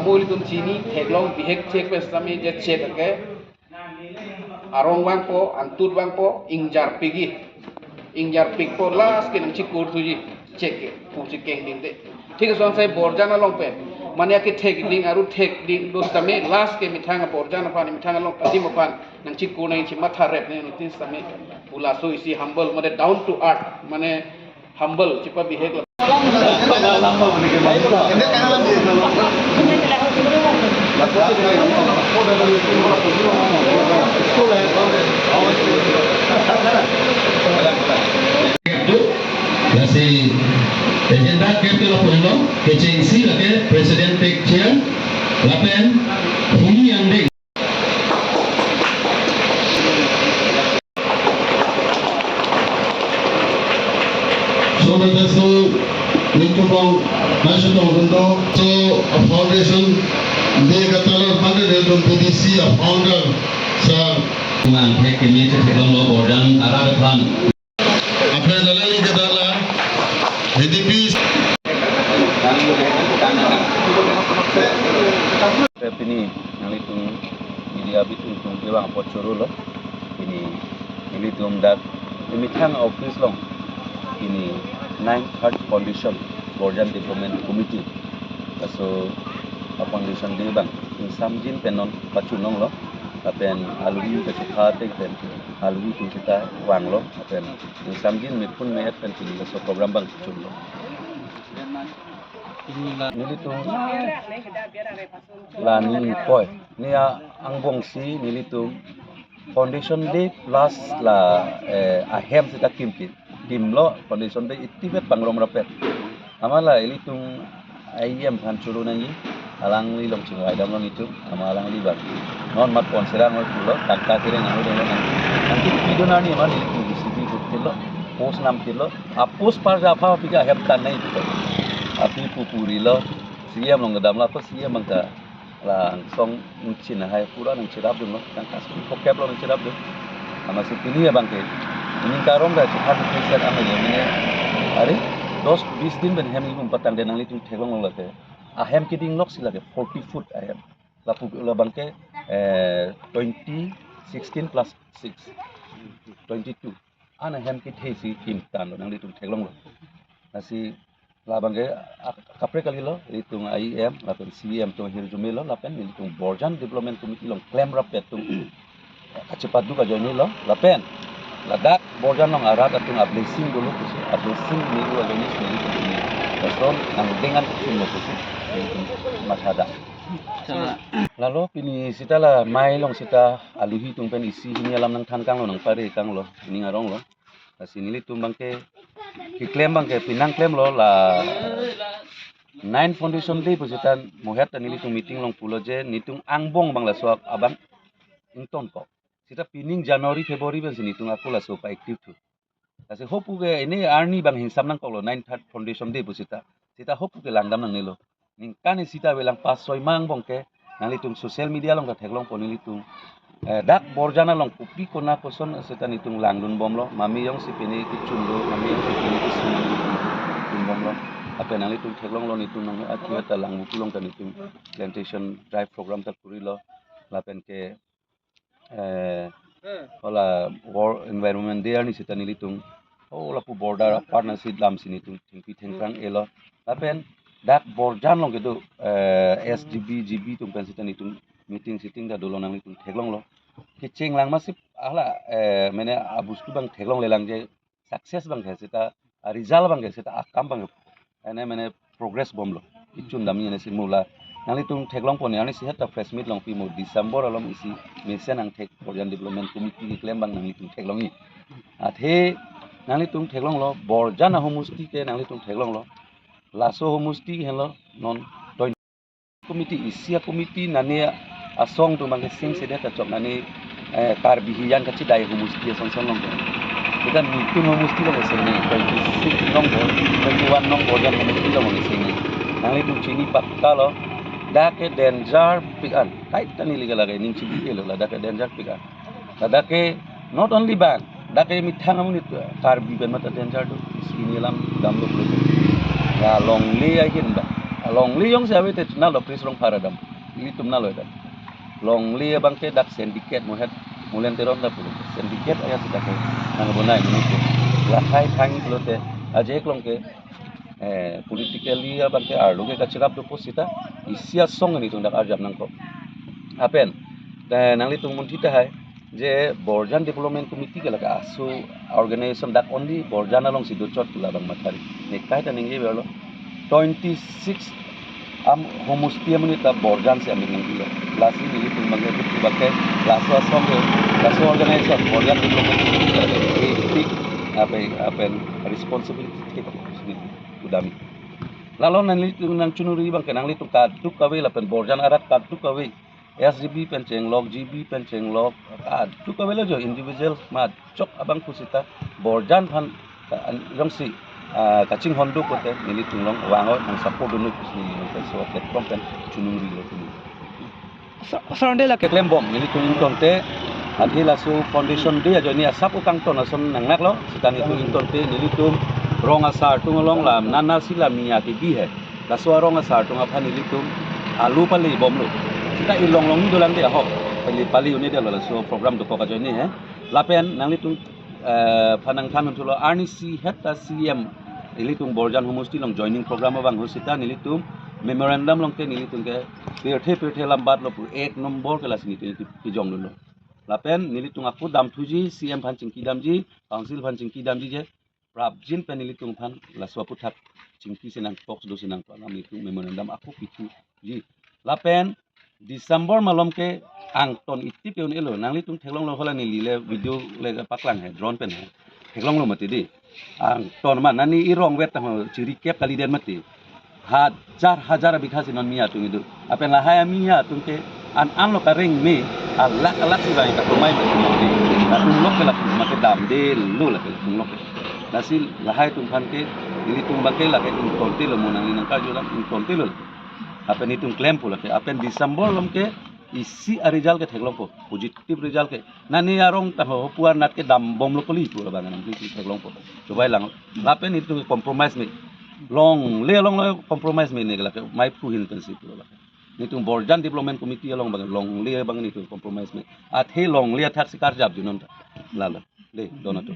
amul itu sini teglong bihek cek pes kami je cek ke arong bang po antut bang po ingjar pig po las ke nang cikur tuji cek ke puji keng ding de ठीक है सोन से बोर्जाना लोग पे माने कि टेक डिंग दोस्त में लास्ट के मिठांगा बोर्जाना पानी मिठांगा लोग अजी मपान नंची कोने इंची मथा रेप ने नुतिन समय पुलासो इसी हम्बल माने डाउन टू अर्थ माने हम्बल चिपा बिहेक Agenda que lo pueblo que se insira que presidente chair la pen huni ande so that so nikubong national window so a foundation de katalo funded from PDC a founder sir man take me to the law bordan arab plan apne dalali ke dala HDP ini yang itu media itu tung kewang pocoro lo ini tung dak ini kan office long ini 9th Foundation Borjan Development Committee so foundation di bang in samjin penon pacunong lo apen alui ke khate pen alui tu kita wang lo apen in samjin mipun mayat pen ini so program bang cun lo nilitung lani koi ni angbong si nilitung foundation day plus la ahem sita kim lo foundation day itibet pangrom rapet amala ilitung ayem kan churu nani alang li long ching ai dam lo nitu amalang li bang non mat pon serang lo pulo takta kire nang lo nanti video nani man ilitung disipi kilo post nam kilo apus par apa piga ahem tan nai api pupuri lo siam long gedam la siam mangka la song chin hai pura nang chirap dum lo tang kas ko kep lo nang chirap dum ama si pini ya bangke ini karom da chhat peset ama ye mine are 10-20 din ben hem ngum patang denang li tu thegong lo late a hem kiding lok sila ke 40 foot a hem la pu la bangke 16 plus 6 22 ana hem ki thesi kim tan lo nang li tu theglong lo nasi labang ke kapre kali lo itung IEM lapen CM to hirjumi lo lapen itung Borjan Development Committee long claim rapet tung kacepat du ka joni lo lapen ladak Borjan long arat atung blessing dulu kusi blessing ni lu ajoni sini ini person nang dengan kusin lo kusi masada lalu pini sita la mai long sita aluhi tung pen isi hini alam nang than kang lo nang pare kang lo ini ngarong lo sini li tung bangke ki claim bangke pinang claim lo la 9 foundation day pusitan mohet nili tung meeting long pulo je nitung angbong bangla suak abang ington ko sita pining January February ben sini tung aku la so pa active tu ase hopu ge ini arni bang hinsam nang ko lo 9th foundation day pusita sita hopu ke langdam nang nilo ning kan sita belang pas 6 mang bongke nang litung social media long ka theglong ko nilitung dak borjana long kupi kona koson setan itung langdun bom lo mami yong sipini kichundu mami yong sipini kisun bom lo apa nang itung theglong lo nitung nang atia ta lang mukulong kan itung plantation drive program ta puri lo lapen ke hola war environment day ni setan nilitung la pu border partnership lam sini tung thingpi thengrang elo lapen dak borjan long kedu SGB GB tung kan setan itung meeting sitting da dolong nang itung theglong lo kicing lang masip ala mene abustu bang theglong lelang je success bang sita result bang sita akam bang ene mene progress bom lo ichun dam ni si mula nang itung theglong pon ani si hata press meet long pi mo December alom isi mesen ang thek Borjan Development Committee ki claim bang nang itung theglong ni athe nang itung theglong lo Borjan homusti ke nang itung theglong lo laso homusti helo non committee isia committee nani asong tu mangke sing sede ta chok nani tar bihiyan ka chi dai humusti song song long kita mitung humusti long sing ni 26 nong bo 21 nong Borjan humusti long sing ni nang itu chini pakka lo da ke danger pikan kai tani liga lagai ning chi bi lo la da ke danger pikan da ke not only bang da ke mithang amun itu tar bi ben mata danger tu sini lam dam lo ya long le agen ba long li yong sabi te na lo pris rong paradam li tum na lo dan long li bang ke dak syndicate mo het mulen teron da pulu syndicate aya sita ke nang bonai ni ke la khai thang lo te aje klong ke politically bang ke arlo ke kachirap do posita isia song ni tung dak arjam nang ko apen nang li tung mun thita hai je Borjan Development Committee ke laka asu organization dak only Borjan along sido chot pula bang matari nekai ta ninge belo 26 homostia menita Borjan se amin ngilo lasi ni tung bang ke bakai laso song laso organization Borjan Development Committee apa responsibility kita sini udami lalu nang tung nang cunuri bang ke nang li tung kaduk kawe lapen Borjan arat kaduk kawe SGB penceng log GB penceng log tu kabelo jo individual mat chok abang kusita Borjan phan jong si kaching hondo kote nili tunglong wango nang support dunu kusni nang so platform pen chunung ri lo tuni Sorry lah. keklem bom nili tuling tonte adhila su foundation dia jo ni asap ukang ton ason nang nak lo sitan itu tonte nili tum rong asar tungolong lam nana sila miya ke bi hai la so rong asar tung apha nili tum alu pali bom lo kita ilong long dolan dia hok pali unit dia lo so program do ka join ni hai lapen nang litung phanang than untuk lo RNC heta CM nilitung Borjan Homosti long joining program bang hosita nilitung memorandum long te nilitung ke perthe lambat lo 1 nombor kelas ni ti jong lo lapen nilitung aku dam thuji CM phan chingki damji council phan chingki damji je prabjin pen nilitung phan la swapu thak chingki senang box do senang pa nilitung memorandum aku pichu ji lapen Desember malam ke angton itip yon elo nang litung thelong lo hola ni lile video le paklang hai drone pen hai thelong lo mati di angton man nani irong wet ciri kep kali den mati hajar bikha sinon mia tung itu apen la hai mia tung ke an lo karing me alak si bai ka tomai mati tung lok ke la make dam de lo la ke tung lok nasil la hai tung phan ke litung bakai la ke ington te lo monang linang ka jolam ington te lo apa ni tung claim pula ke apa Desember lom ke isi result ke theglong po positive result ke nani arong ta ho puan nat ke dam bom lo kali pula bangan ni theglong po coba lang apa ni tung compromise me long compromise me ni ke mai pu hin prinsip pula ni tung Borjan Development Committee long bangan long le bangan ni tung compromise me at he long le thak sikar jab junon lala le donato